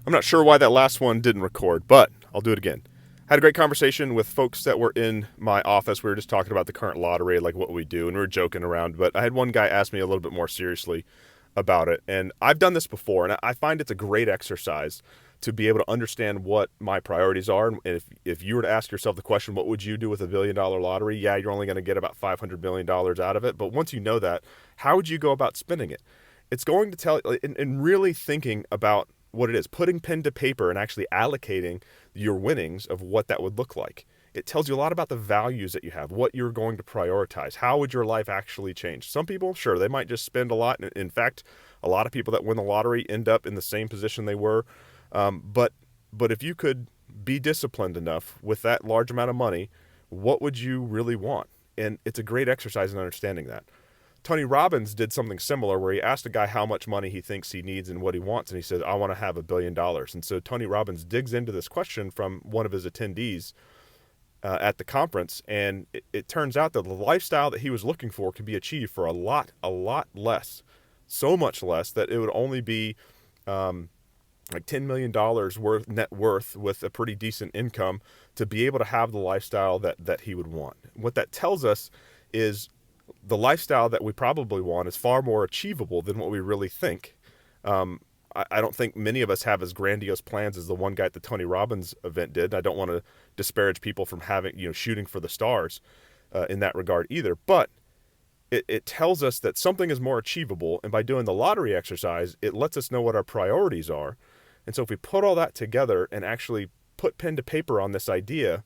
I'm not sure why that last one didn't record, but I'll do it again. Had a great conversation with folks that were in my office. We were just talking about the current lottery, like what we do, and we were joking around. But I had one guy ask me a little bit more seriously about it. And I've done this before, and I find it's a great exercise to be able to understand what my priorities are. And if you were to ask yourself the question, what would you do with $1 billion lottery? Yeah, you're only going to get about $500 million out of it. But once you know that, how would you go about spending it? It's going to tell, and really thinking about what it is, putting pen to paper and actually allocating your winnings of what that would look like. It tells you a lot about the values that you have, what you're going to prioritize. How would your life actually change? Some people, sure, they might just spend a lot. In fact, a lot of people that win the lottery end up in the same position they were. But if you could be disciplined enough with that large amount of money, what would you really want? And it's a great exercise in understanding that. Tony Robbins did something similar where he asked a guy how much money he thinks he needs and what he wants. And he said, I want to have $1 billion. And so Tony Robbins digs into this question from one of his attendees at the conference. And it turns out that the lifestyle that he was looking for could be achieved for a lot less. So much less that it would only be like $10 million worth net worth with a pretty decent income to be able to have the lifestyle that he would want. What that tells us is the lifestyle that we probably want is far more achievable than what we really think. I don't think many of us have as grandiose plans as the one guy at the Tony Robbins event did. I don't want to disparage people from having, shooting for the stars in that regard either. But it tells us that something is more achievable. And by doing the lottery exercise, it lets us know what our priorities are. And so if we put all that together and actually put pen to paper on this idea,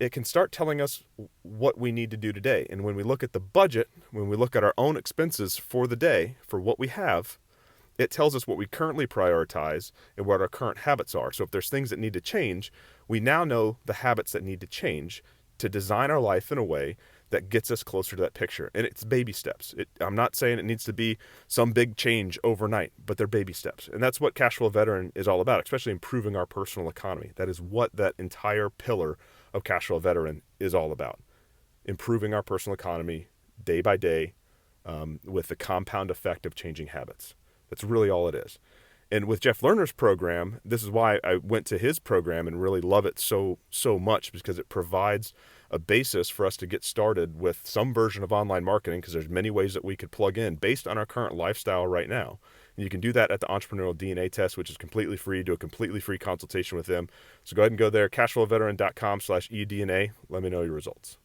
it can start telling us what we need to do today. And when we look at the budget, when we look at our own expenses for the day, for what we have, it tells us what we currently prioritize and what our current habits are. So if there's things that need to change, we now know the habits that need to change to design our life in a way that gets us closer to that picture. And it's baby steps. I'm not saying it needs to be some big change overnight, but they're baby steps. And that's what Cashflow Veteran is all about, especially improving our personal economy. That is what that entire pillar of Cashflow Veteran is all about. Improving our personal economy day by day with the compound effect of changing habits. That's really all it is. And with Jeff Lerner's program, this is why I went to his program and really love it so much, because it provides a basis for us to get started with some version of online marketing, because there's many ways that we could plug in based on our current lifestyle right now. And you can do that at the Entrepreneurial DNA Test, which is completely free. Do a completely free consultation with them. So go ahead and go there, cashflowveteran.com/eDNA. Let me know your results.